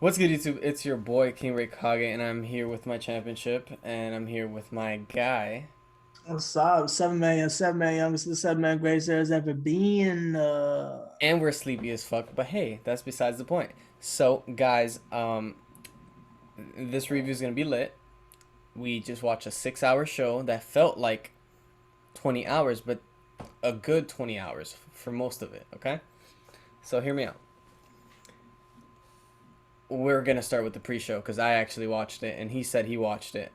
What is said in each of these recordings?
What's good, YouTube? It's your boy King Ray Kage, and I'm here with my championship, and I'm here with my guy. What's up? 7 million, 7 million. This is the 7 man greatest there's ever been. And we're sleepy as fuck, but hey, that's besides the point. So, guys, this review is gonna be lit. We just watched a 6 hour show that felt like 20 hours, but a good 20 hours for most of it. Okay, so hear me out. We're gonna start with the pre-show because I actually watched it, and he said he watched it.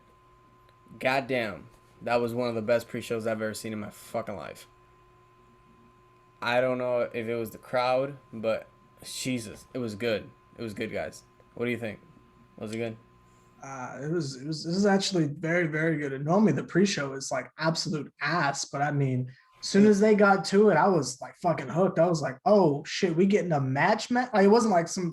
Goddamn, that was one of the best pre-shows I've ever seen in my fucking life. I don't know if it was the crowd, but Jesus, it was good. It was good, guys. What do you think? Was it good? This is actually very, very good. And normally the pre-show is like absolute ass, but I mean, as soon as they got to it, I was like fucking hooked. I was like, oh shit, we getting a match. Like, it wasn't like some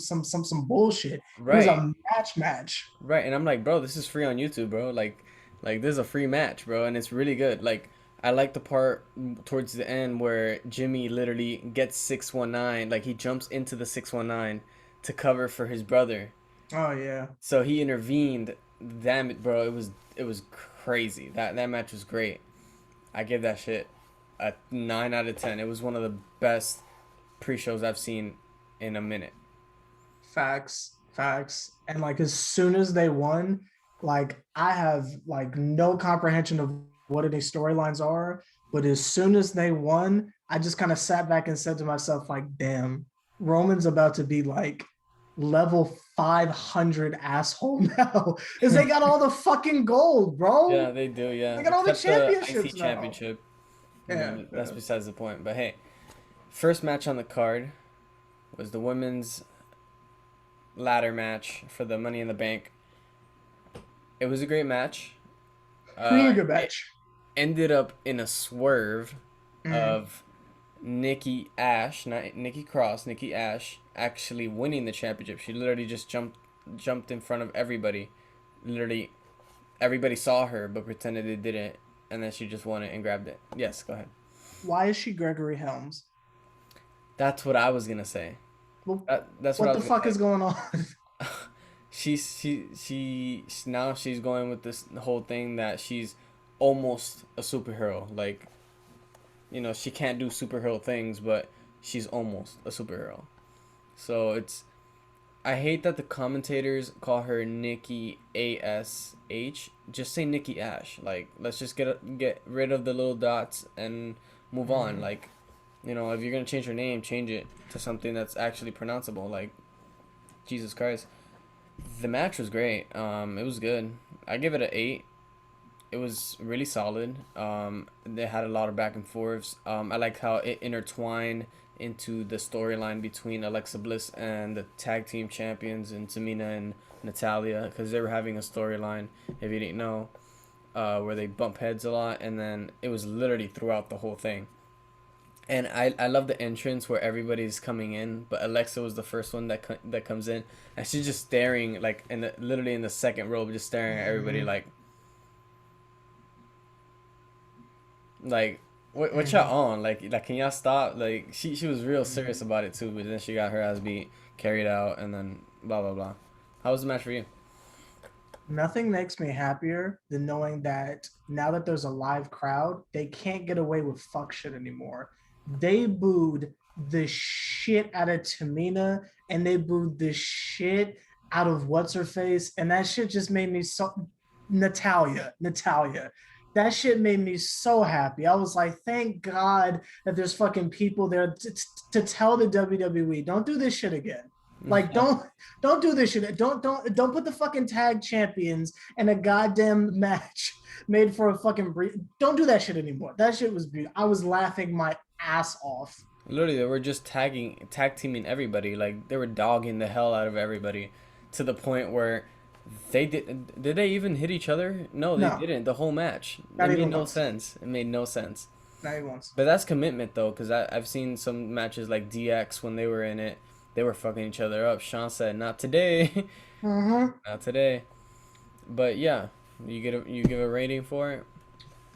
bullshit. It was Right, a match. right. And I'm like, bro, this is free on YouTube, bro. Like this is a free match, bro, and it's really good. Like, I like the part towards the end where Jimmy literally gets 619. Like, he jumps into the 619 to cover for his brother. Oh yeah. So he intervened. Damn it, bro. It was crazy. That match was great. I give that shit a 9 out of 10. It was one of the best pre-shows I've seen in a minute. Facts. And like as soon as they won, like I have like no comprehension of what any storylines are, but as soon as they won, I just kind of sat back and said to myself, like, damn, Roman's about to be like level 500 asshole now. Because they got all the fucking gold, Yeah, bro. they do. Yeah, They got all the except the IC championships now. championship. Yeah, That's yeah. besides the point. But hey, first match on the card was the women's ladder match for the Money in the Bank. It was a great match. Really good It match. ended up in a swerve Mm. of Nikki Ash, not Nikki Cross, Nikki Ash actually winning the championship. She literally just jumped in front of everybody. Literally everybody saw her but pretended they didn't, and then she just won it and grabbed it. Yes, go ahead. Why is she Gregory Helms? That's what I was gonna say. Well, That's what I what was the gonna fuck say. is going on? She now she's going with this whole thing that she's almost a superhero. Like, she can't do superhero things, but she's almost a superhero. So it's I hate that the commentators call her Nikki ASH. Just say Nikki Ash. Like, let's just get rid of the little dots and move on. Mhm. Like, if you're gonna change her name, change it to something that's actually pronounceable. Like, Jesus Christ. The match was great. It was good. I give it an 8. It was really solid. They had a lot of back and forths. I liked how it intertwined into the storyline between Alexa Bliss and the tag team champions and Tamina and Natalia, because they were having a storyline, if you didn't know, where they bump heads a lot, and then it was literally throughout the whole thing. And I love the entrance where everybody's coming in, but Alexa was the first one that comes in, and she's just staring like literally in the second row, just staring at everybody Mhm. like what Mhm. y'all on? Like can y'all stop? Like she was real serious Mhm. about it too, but then she got her ass beat, carried out, and then blah blah blah. How was the match for you? Nothing makes me happier than knowing that now that there's a live crowd, they can't get away with fuck shit anymore. They booed the shit out of Tamina and they booed the shit out of what's her face. And that shit just made me so Natalia. That shit made me so happy. I was like, thank God that there's fucking people there to tell the WWE, don't do this shit again. Like, don't do this shit. Don't put the fucking tag champions in a goddamn match made for a fucking don't do that shit anymore. That shit was beautiful. I was laughing my ass off. Literally, they were just tag teaming everybody. Like, they were dogging the hell out of everybody, to the point where they did they even hit each other? No, they No, didn't. The whole match. It not made even no once. sense. It made no sense. Not even once. But that's commitment though, because I've seen some matches like DX when they were in it, they were fucking each other up. Sean said, "Not today, Mm-hmm. not today." But yeah, you give a rating for it.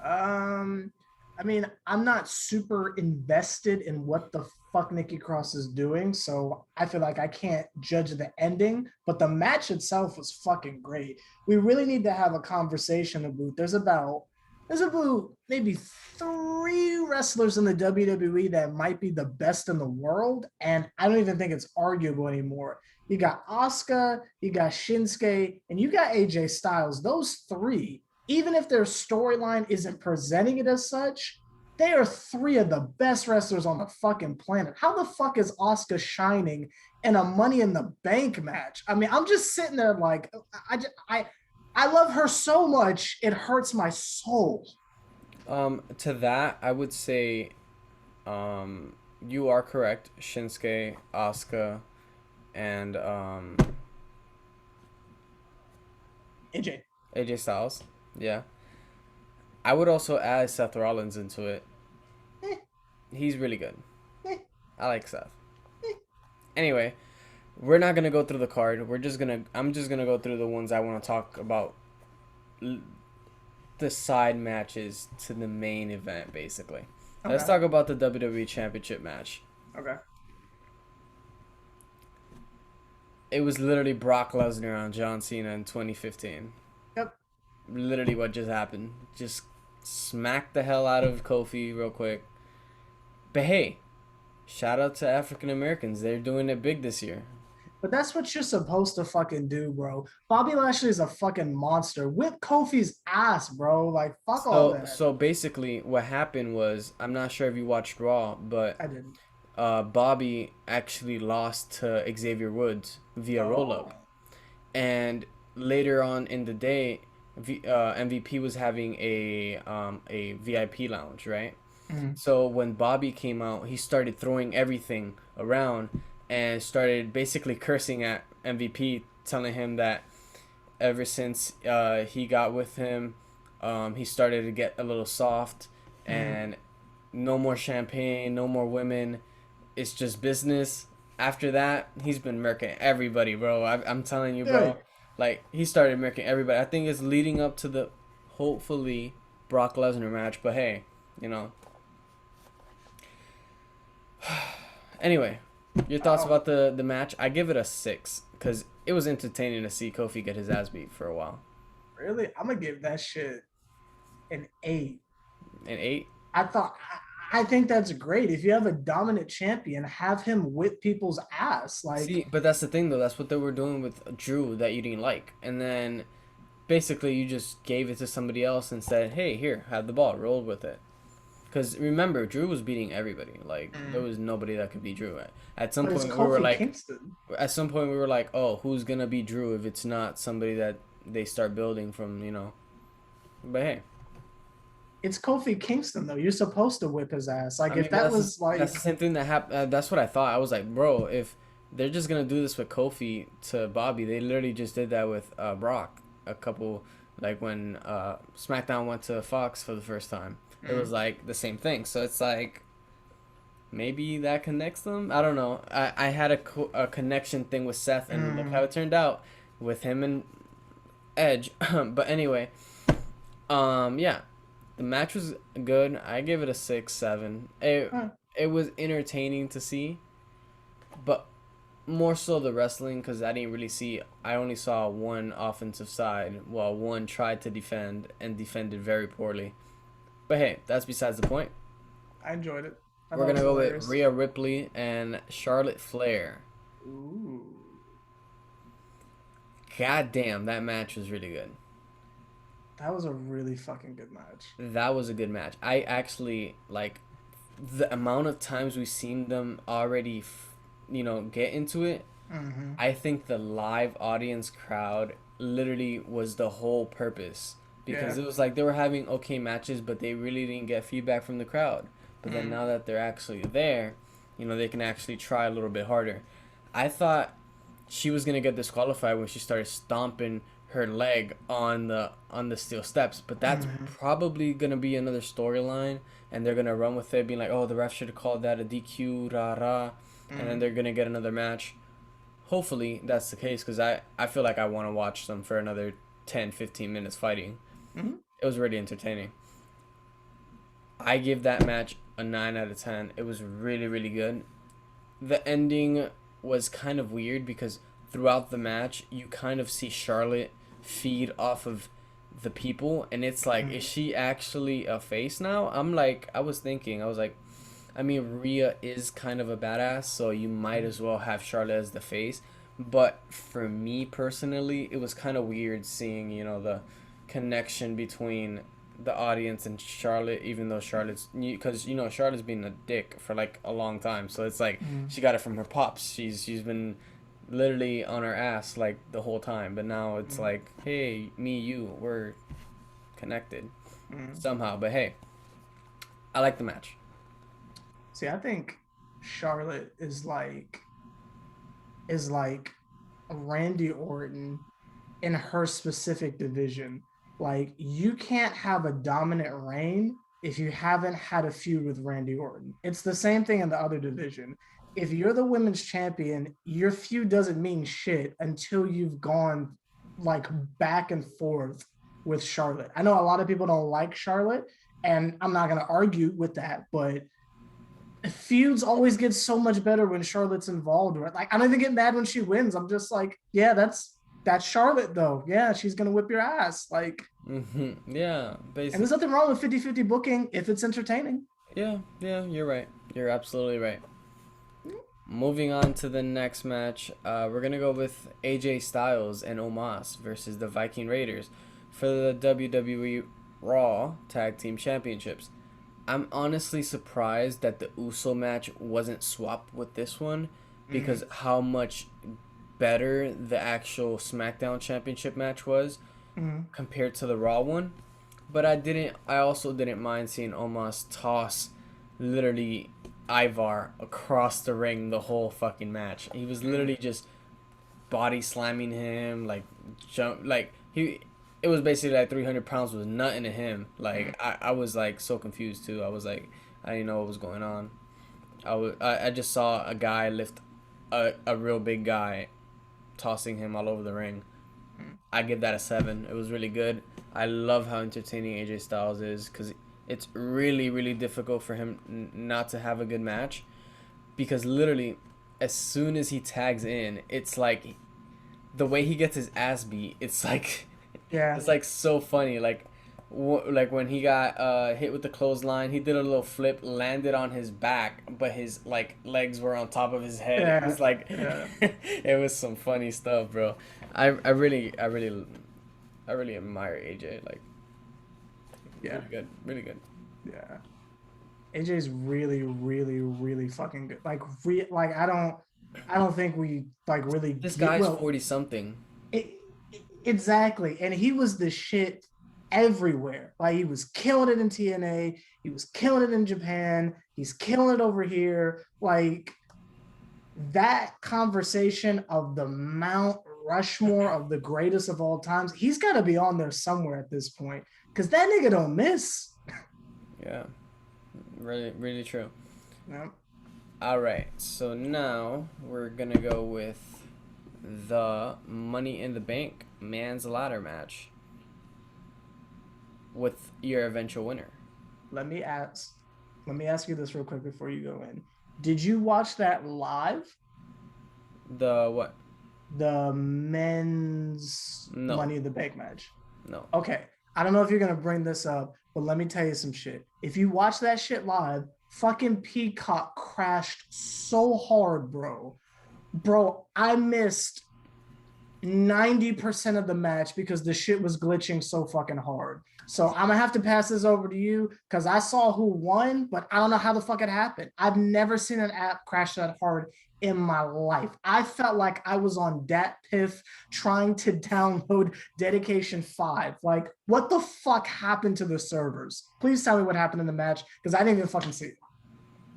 Um, I mean, I'm not super invested in what the fuck Nikki Cross is doing, so I feel like I can't judge the ending. But the match itself was fucking great. We really need to have a conversation about. There's about maybe three wrestlers in the WWE that might be the best in the world, and I don't even think it's arguable anymore. You got Asuka, you got Shinsuke, and you got AJ Styles. Those three, even if their storyline isn't presenting it as such, they are three of the best wrestlers on the fucking planet. How the fuck is Asuka shining in a Money in the Bank match? I mean, I'm just sitting there like, I love her so much it hurts my soul. To that, I would say, you are correct. Shinsuke, Asuka, and AJ, AJ Styles. Yeah. I would also add Seth Rollins into it. eh, He's really good. eh, I like Seth. eh. Anyway, we're not gonna go through the card. I'm just gonna go through the ones I want to talk about. The side matches to the main event, basically. Let's Okay, talk about the WWE Championship match. okay. It was literally Brock Lesnar on John Cena in 2015. Yep. Literally what just happened. Just smacked the hell out of Kofi real quick. But hey, shout out to African Americans. They're doing it big this year. But that's what you're supposed to fucking do, bro. Bobby Lashley is a fucking monster. Whip Kofi's ass, bro. Like, fuck all that. So basically, what happened was, I'm not sure if you watched Raw, but I didn't. Bobby actually lost to Xavier Woods via roll up, Oh. and later on in the day, MVP was having a VIP lounge, right? Mm. So when Bobby came out, he started throwing everything around and started basically cursing at MVP, telling him that ever since he got with him, he started to get a little soft, Mm. and no more champagne, no more women. It's just business. After that, he's been murking everybody, bro. I'm telling you, bro. Dude. Like, he started murking everybody. I think it's leading up to the hopefully Brock Lesnar match, but hey, you know. Anyway, your thoughts Oh, about the match? I give it a 6 because it was entertaining to see Kofi get his ass beat for a while. really? I'm gonna give that shit an 8. An 8. I thought I think that's great. If you have a dominant champion, have him whip people's ass. Like, See, but that's the thing though. That's what they were doing with Drew that you didn't like, and then basically you just gave it to somebody else and said, "Hey, here, have the ball, roll with it." Because remember, Drew was beating everybody. Like, there mm. was nobody that could beat Drew. At some But it's point, we were Kofi like, Kingston. "Oh, who's gonna beat Drew if it's not somebody that they start building from?" But hey, It's Kofi Kingston though. You're supposed to whip his ass. Like I if mean, but that that's was that's like the same thing that happened. That's what I thought. I was like, bro, if they're just gonna do this with Kofi to Bobby, they literally just did that with Brock a couple, like when SmackDown went to Fox for the first time. It was mm, like the same thing. So it's like maybe that connects them. I don't know. I had a connection thing with Seth, and look how mm, it turned out with him and Edge. But anyway, yeah, the match was good. I give it a 6, 7. uh, It was entertaining to see, but more so the wrestling because I didn't really see. I only saw one offensive side while one tried to defend and defended very poorly. But hey, that's besides the point. I enjoyed it. I We're thought it gonna was go with hilarious. Rhea Ripley and Charlotte Flair. Ooh. God damn, that match was really good. That was a really fucking good match. That was a good match. I actually like the amount of times we've seen them already, get into it. Mm-hmm. I think the live audience crowd literally was the whole purpose because Yeah. it was like they were having okay matches, but they really didn't get feedback from the crowd. But then Mm. now that they're actually there, they can actually try a little bit harder. I thought she was gonna get disqualified when she started stomping her leg on the steel steps, but that's Mm-hmm. probably gonna be another storyline, and they're gonna run with it, being like, "Oh, the ref should have called that a DQ, rah rah," and then Mm. they're gonna get another match. Hopefully that's the case because I feel like I want to watch them for another 10, 15 minutes fighting. Mm-hmm. It was really entertaining. I give that match a 9 out of 10. It was really, really good. The ending was kind of weird because throughout the match, you kind of see Charlotte feed off of the people, and it's like, is Mm, she actually a face now? I'm like, I was thinking, I was like, I mean, Rhea is kind of a badass, so you might mm, as well have Charlotte as the face. But for me personally, it was kind of weird seeing, the connection between the audience and Charlotte, even though Charlotte's, because Charlotte's been a dick for like a long time, so it's like mm, she got it from her pops. She's been literally on her ass like the whole time, but now it's mm, like, hey, me, you, we're connected mm. somehow. But hey, I like the match. See, I think Charlotte is like Randy Orton in her specific division. Like you can't have a dominant reign if you haven't had a feud with Randy Orton. It's the same thing in the other division. If you're the women's champion, your feud doesn't mean shit until you've gone like back and forth with Charlotte. I know a lot of people don't like Charlotte, and I'm not going to argue with that, but feuds always get so much better when Charlotte's involved. Right? Like I don't even get mad when she wins. I'm just like, yeah, that's Charlotte though. Yeah, she's gonna whip your ass. Like, Yeah, and there's basically. nothing wrong with 50-50 booking if it's entertaining. Yeah, yeah, you're right. You're absolutely right. Moving on to the next match, we're gonna go with AJ Styles and Omos versus the Viking Raiders for the WWE Raw Tag Team Championships. I'm honestly surprised that the Uso match wasn't swapped with this one Mm, because how much better the actual SmackDown Championship match was mm. compared to the Raw one. But I also didn't mind seeing Omos toss literally Ivar across the ring the whole fucking match. He was literally just body slamming him, like jump, like he. It was basically like 300 pounds was nothing to him. Like I was like so confused too. I was like I didn't know what was going on. I just saw a guy lift a real big guy, tossing him all over the ring. I give that a 7. It was really good. I love how entertaining AJ Styles is because it's really, really difficult for him not to have a good match because literally, as soon as he tags in, it's like the way he gets his ass beat. It's like, Yeah, it's like so funny. Like when he got hit with the clothesline, he did a little flip, landed on his back, but his like legs were on top of his head. It yeah, was like, yeah, it was some funny stuff, bro. I really admire AJ. Like yeah, really good, really good. yeah. AJ's really, really, really fucking good. Like I don't think we like really This get guy's well. 40 something. It, exactly. And he was the shit everywhere. Like he was killing it in TNA, he was killing it in Japan, he's killing it over here. Like that conversation of the Mount Rushmore of the greatest of all times, he's got to be on there somewhere at this point because that nigga don't miss. Yeah, really, really true. No. All right, so now we're gonna go with the Money in the Bank Man's Ladder match with your eventual winner. Let me ask. Let me ask you this real quick before you go in. Did you watch that live? The what? The men's No, Money in the Bank match. no. Okay. I don't know if you're gonna bring this up, but let me tell you some shit. If you watch that shit live, fucking Peacock crashed so hard, bro. Bro, I missed 90% of the match because the shit was glitching so fucking hard. So I'm gonna have to pass this over to you because I saw who won, but I don't know how the fuck it happened. I've never seen an app crash that hard in my life. I felt like I was on Dat Piff trying to download Dedication 5. Like, what the fuck happened to the servers? Please tell me what happened in the match because I didn't even fucking see it.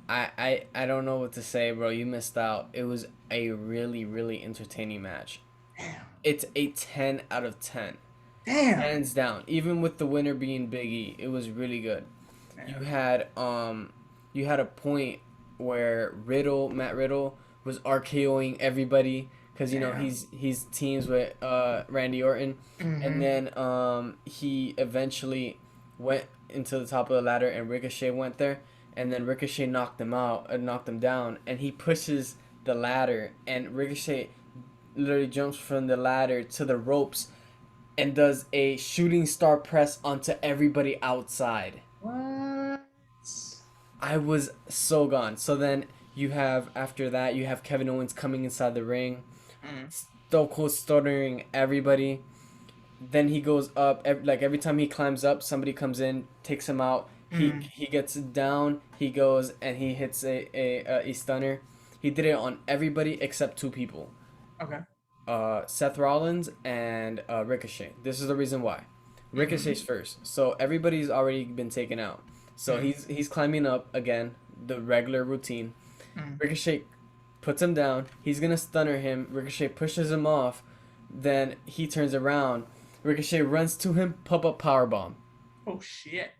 I don't know what to say, bro. You missed out. It was a really, really entertaining match. Damn. It's a 10 out of 10. Damn. Hands down. Even with the winner being Big E, it was really good. You Damn. had you had a point where Matt Riddle was RKOing everybody because Damn. he's teams with Randy Orton, and Mm-hmm. then he eventually went into the top of the ladder, and Ricochet went there, and then Ricochet knocked him out, knocked him down, and he pushes the ladder, and Ricochet literally jumps from the ladder to the ropes and does a shooting star press onto everybody outside. What? I was so gone. So then you have, after that, you have Kevin Owens coming inside the ring, Stone Cold stuttering everybody. Then he goes up, like every time he climbs up, somebody comes in, takes him out. He gets down, he goes and he hits a stunner. He did it on everybody except two people. Okay. Seth Rollins and Ricochet. This is the reason why. Ricochet's first, so everybody's already been taken out. So he's climbing up again, the regular routine. Ricochet puts him down. He's gonna stunner him. Ricochet pushes him off. Then he turns around. Ricochet runs to him. Pop up powerbomb. Oh shit.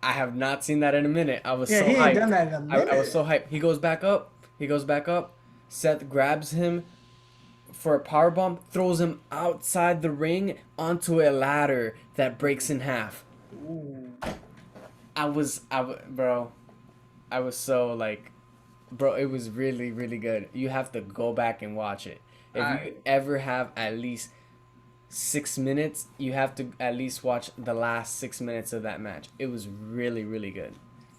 I have not seen that in a minute. I was Yeah, so he ain't hyped. done that in a minute. I was so hyped. He goes back up. He goes back up. Seth grabs him for a powerbomb, throws him outside the ring onto a ladder that breaks in half. Ooh. Bro, I was so like, bro, it was really, really good. You have to go back and watch it. If you ever have at least 6 minutes, you have to at least watch the last 6 minutes of that match. It was really, really good.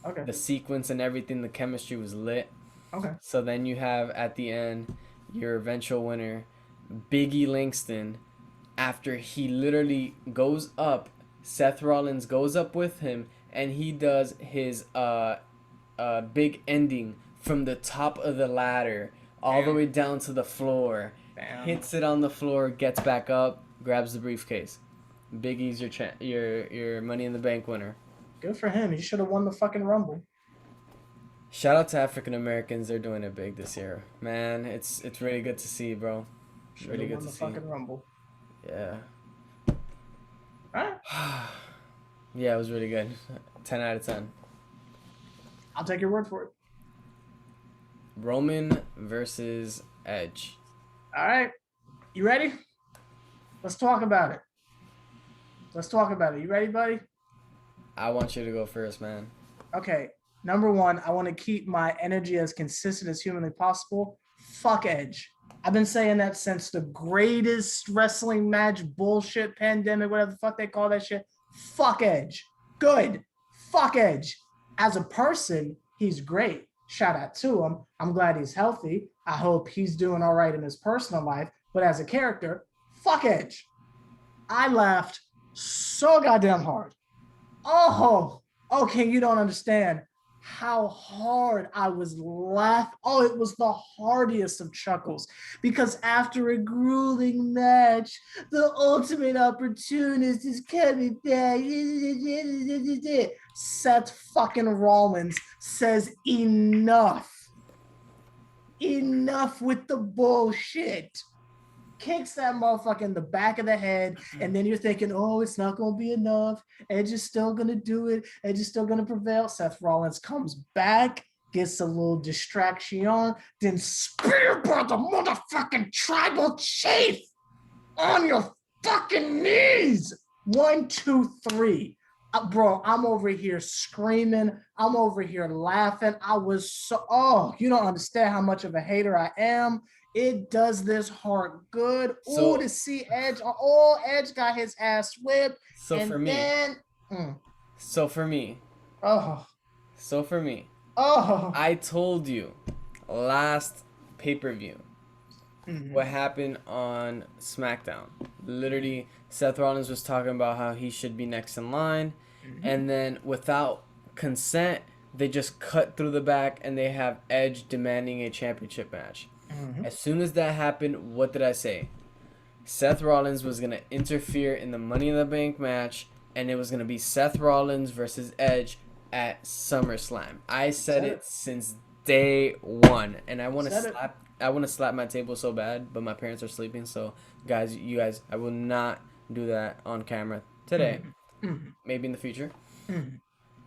Okay. The sequence and everything, the chemistry was lit. Okay. So then you have at the end your eventual winner, Biggie Langston. After he literally goes up, Seth Rollins goes up with him, and he does his big ending from the top of the ladder all the way down to the floor. Hits it on the floor, gets back up, grabs the briefcase. Biggie's your Money in the Bank winner. Good for him. He should have won the fucking Rumble. Shout out to African Americans. They're doing it big this year. Man, it's really good to see, bro. Should Really have good won to the see. fucking Rumble. Yeah. Alright. Yeah, it was really good. 10 out of 10. I'll take your word for it. Roman versus Edge. Alright. You ready? Let's talk about it. You ready, buddy? I want you to go first, man. Okay. Number one, I want to keep my energy as consistent as humanly possible. Fuck Edge. I've been saying that since the greatest wrestling match bullshit pandemic, whatever the fuck they call that shit. Fuck Edge. Good. Fuck Edge. As a person, he's great. Shout out to him. I'm glad he's healthy. I hope he's doing all right in his personal life. But as a character, fuck Edge. I laughed so goddamn hard. Oh, okay, you don't understand how hard I was laughing. Oh, it was the hardiest of chuckles because after a grueling match, the ultimate opportunist is coming back. Seth fucking Rollins says enough. Enough with the bullshit. Kicks that motherfucker in the back of the head, and then you're thinking, oh, it's not going to be enough. Edge is still going to do it. Edge is still going to prevail. Seth Rollins comes back, gets a little distraction, then spear by the motherfucking tribal chief on your fucking knees. 1, 2, 3. Bro, I'm over here screaming. I'm over here laughing. I was so, you don't understand how much of a hater I am. It does this heart good. So, to see Edge. Oh, Edge got his ass whipped. So and for me. Then, So for me. Oh. So for me. Oh. I told you last pay-per-view what happened on SmackDown. Literally, Seth Rollins was talking about how he should be next in line. And then without consent, they just cut through the back and they have Edge demanding a championship match. As soon as that happened, what did I say? Seth Rollins was going to interfere in the Money in the Bank match, and it was going to be Seth Rollins versus Edge at SummerSlam. I said it since day one, and I want to slap my table so bad, but my parents are sleeping, so you guys, I will not do that on camera today. Maybe in the future.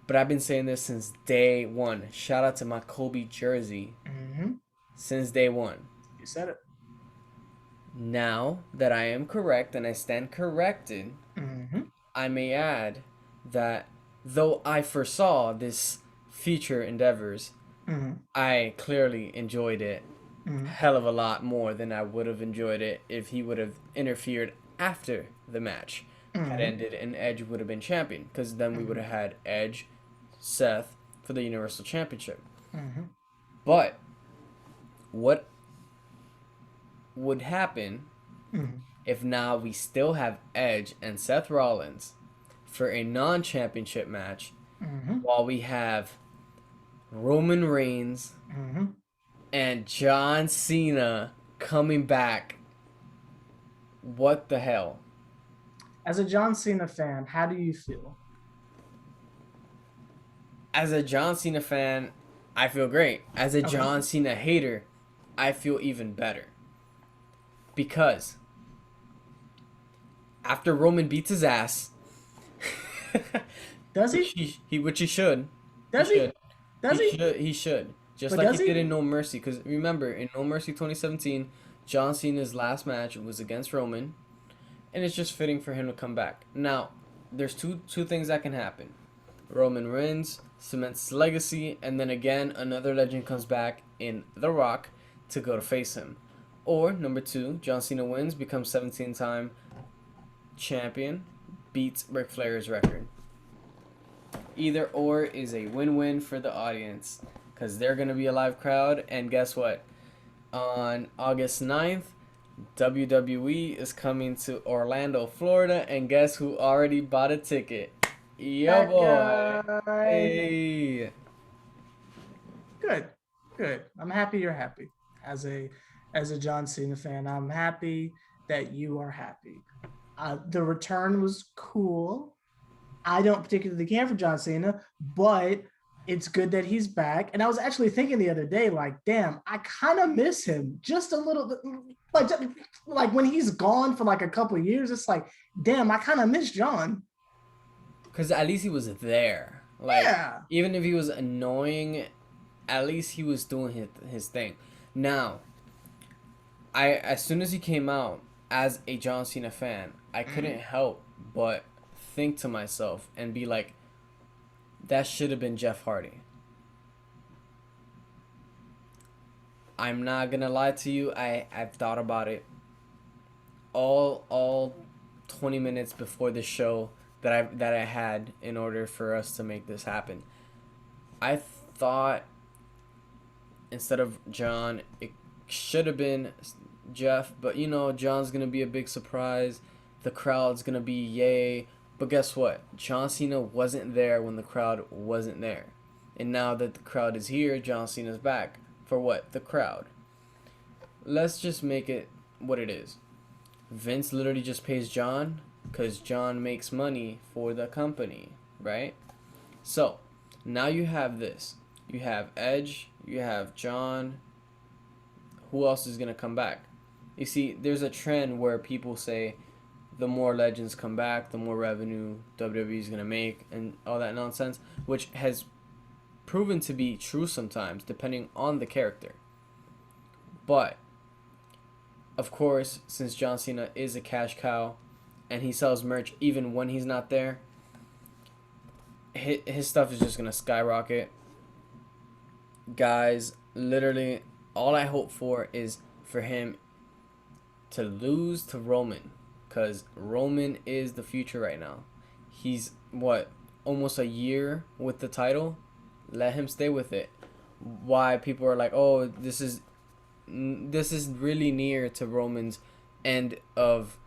But I've been saying this since day one. Shout out to my Kobe jersey. Since day one. You said it. Now that I am correct and I stand corrected, I may add that though I foresaw this future endeavors, Mm-hmm. I clearly enjoyed it Mm-hmm. hell of a lot more than I would have enjoyed it if he would have interfered after the match had Mm-hmm. ended and Edge would have been champion, because then we would Mm-hmm. have had Edge, Seth for the Universal Championship. Mm-hmm. But what would happen Mm-hmm. if now we still have Edge and Seth Rollins for a non-championship match Mm-hmm. while we have Roman Reigns Mm-hmm. and John Cena coming back? What the hell? As a John Cena fan, how do you feel? As a John Cena fan, I feel great. As a Okay. John Cena hater, I feel even better. Because after Roman beats his ass, Does which he? he should, he Does he? should, Does he? he should, just But like does he did he? in No Mercy. Because remember, in No Mercy 2017, John Cena's last match was against Roman, and it's just fitting for him to come back. Now, there's two things that can happen. Roman wins, cements his legacy, and then again another legend comes back in The Rock to go to face him. Or number two, John Cena wins, becomes 17-time champion, beats Ric Flair's record. Either or is a win-win for the audience, because they're gonna be a live crowd, and guess what? On August 9th, WWE is coming to Orlando, Florida, and guess who already bought a ticket? Yo, That boy. guy. Hey. Good. Good. I'm happy you're happy. As a John Cena fan, I'm happy that you are happy. The return was cool. I don't particularly care for John Cena, but it's good that he's back. And I was actually thinking the other day, like, damn, I kind of miss him just a little bit. Like when he's gone for like a couple of years, it's like, damn, I kind of miss John. Because at least he was there. Like, Yeah. even if he was annoying, at least he was doing his thing. Now, as soon as he came out as a John Cena fan, I couldn't help but think to myself and be like, that should have been Jeff Hardy. I'm not gonna lie to you. I've thought about it all 20 minutes before the show that I had in order for us to make this happen. I thought instead of John, it should have been Jeff, but you know, John's gonna be a big surprise. The crowd's gonna be yay. But guess what? John Cena wasn't there when the crowd wasn't there. And now that the crowd is here, John Cena's back. For what? The crowd. Let's just make it what it is. Vince literally just pays John because John makes money for the company, right? So, now you have this. You have Edge, you have John. Who else is going to come back? You see, there's a trend where people say the more legends come back, the more revenue WWE is going to make and all that nonsense, which has proven to be true sometimes depending on the character. But of course, since John Cena is a cash cow and he sells merch even when he's not there, his stuff is just going to skyrocket. Guys, literally, all I hope for is for him to lose to Roman, because Roman is the future right now. He's, what, almost a year with the title? Let him stay with it. Why people are like, oh, this is really near to Roman's end of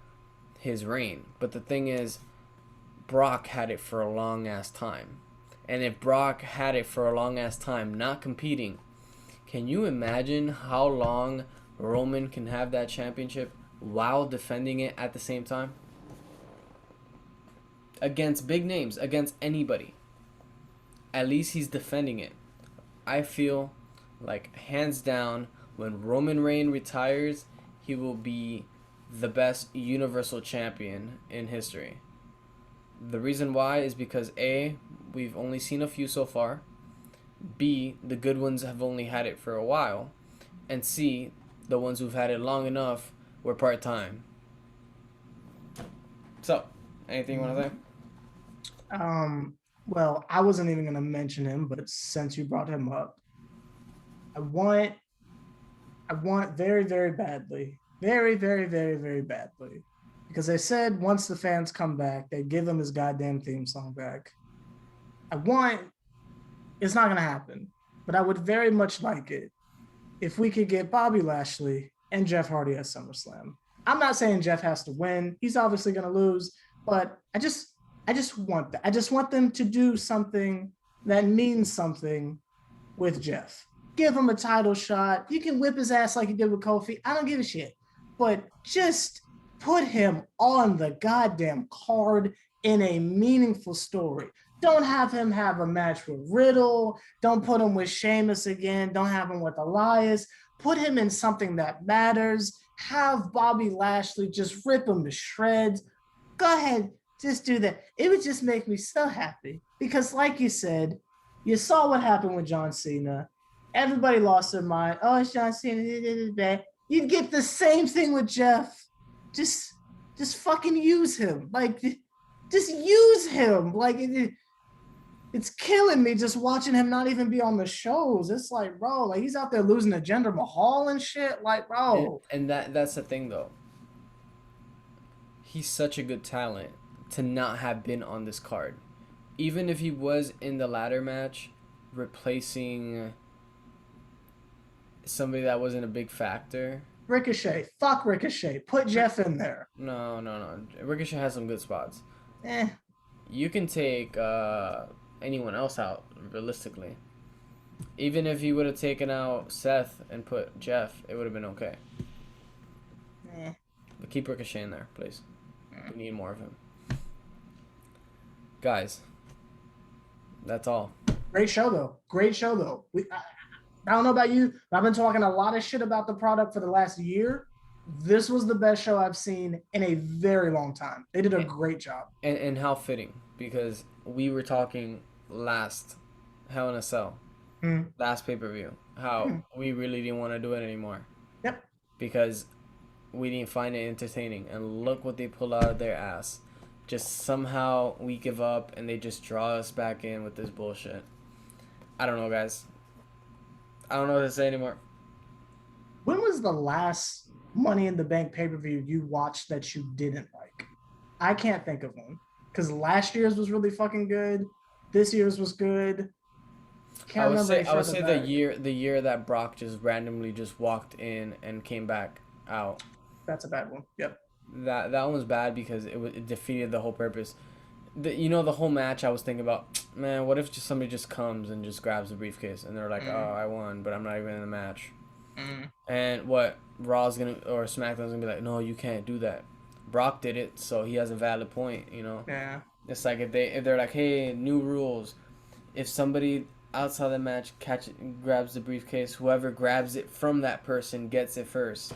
his reign. But the thing is, Brock had it for a long ass time. And if Brock had it for a long ass time not competing, can you imagine how long Roman can have that championship while defending it at the same time? Against big names, against anybody. At least he's defending it. I feel like hands down, when Roman Reigns retires, he will be the best Universal Champion in history. The reason why is because A, we've only seen a few so far. B, the good ones have only had it for a while. And C, the ones who've had it long enough were part-time. So, anything you want to say? Um, well, I wasn't even gonna mention him, but since you brought him up, I want I want very, very badly, very, very, very, very badly, because they said once the fans come back, they give him his goddamn theme song back. I want it's not gonna happen, but I would very much like it if we could get Bobby Lashley and Jeff Hardy at SummerSlam. I'm not saying Jeff has to win. He's obviously going to lose, but I just want that. I just want them to do something that means something with Jeff. Give him a title shot. You can whip his ass like you did with Kofi. I don't give a shit. But just put him on the goddamn card in a meaningful story. Don't have him have a match with Riddle. Don't put him with Sheamus again. Don't have him with Elias. Put him in something that matters. Have Bobby Lashley just rip him to shreds. Go ahead, just do that. It would just make me so happy because, like you said, you saw what happened with John Cena. Everybody lost their mind. Oh, it's John Cena. You'd get the same thing with Jeff. Just, just fucking use him. Like, just use him. Like, it's killing me just watching him not even be on the shows. It's like, bro, like he's out there losing to Jinder Mahal and shit. Like, bro, And that's the thing though. He's such a good talent to not have been on this card. Even if he was in the ladder match, replacing somebody that wasn't a big factor. Ricochet, fuck Ricochet, put Jeff in there. No. Ricochet has some good spots. Eh, You can take anyone else out realistically. Even if he would have taken out Seth and put Jeff, it would have been okay. eh. But keep Ricochet in there, please. We need more of him. Guys, that's all. Great show though. Great show though. I don't know about you, but I've been talking a lot of shit about the product for the last year. This was the best show I've seen in a very long time. They did a great job. And how fitting, because we were talking last Hell in a Cell, last pay-per-view, how we really didn't want to do it anymore Yep. because we didn't find it entertaining. And look what they pull out of their ass. Just somehow we give up and they just draw us back in with this bullshit. I don't know, guys. I don't know what to say anymore. When was the last Money in the Bank pay-per-view you watched that you didn't like? I can't think of one. Because last year's was really fucking good. This year's was good. Can't remember. I would say the year that Brock just randomly just walked in and came back out. That's a bad one. Yep. That one was bad because it defeated the whole purpose. The whole match I was thinking about, man, what if just somebody just comes and just grabs the briefcase and they're like, oh, I won, but I'm not even in the match. And what Raw's gonna or SmackDown's gonna be like, no, you can't do that. Brock did it, so he has a valid point, you know. Yeah. It's like if they're like, hey, new rules, if somebody outside the match grabs the briefcase, whoever grabs it from that person gets it first.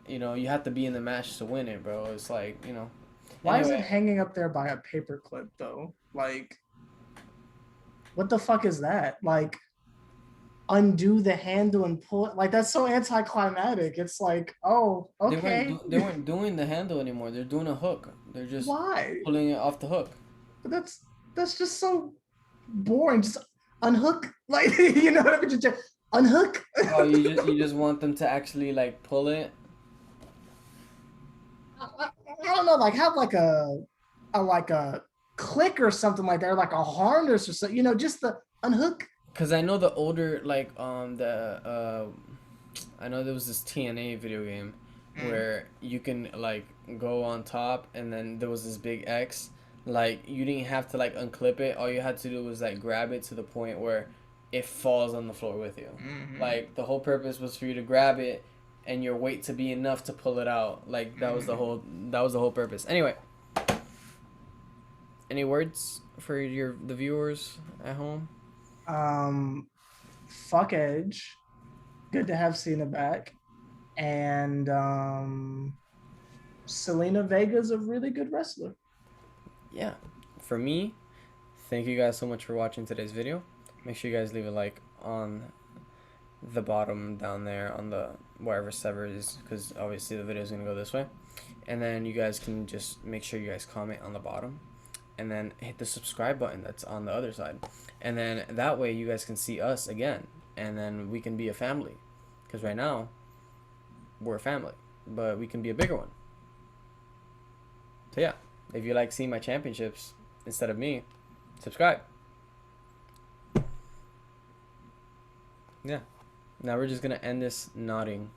You know, you have to be in the match to win it, bro. It's like, you know. Why is it hanging up there by a paperclip though? Like, what the fuck is that? Like, undo the handle and pull it. Like, that's so anticlimactic. It's like, oh, okay. They weren't doing the handle anymore. They're doing a hook. They're just Why? pulling it off the hook. But that's just so boring. Just unhook. Like, you know what I mean? Just unhook. Oh, you just want them to actually like pull it. I don't know, like have like a click or something like that, or like a harness or something, you know, just the unhook. Cause I know the older I know there was this TNA video game where you can like go on top and then there was this big X. Like you didn't have to like unclip it. All you had to do was like grab it to the point where it falls on the floor with you. Like the whole purpose was for you to grab it and your weight to be enough to pull it out. Like that was the whole purpose. Anyway, any words for the viewers at home? Fuck Edge. Good to have Cena back. And Selena Vega's a really good wrestler. Yeah. For me, thank you guys so much for watching today's video. Make sure you guys leave a like on the bottom down there on the wherever server is, because obviously the video is going to go this way. And then you guys can just make sure you guys comment on the bottom. and then hit the subscribe button that's on the other side, and then that way you guys can see us again, and then we can be a family, because right now we're a family, but we can be a bigger one. So yeah, if you like seeing my championships instead of me, subscribe. Yeah. Now we're just gonna end this nodding.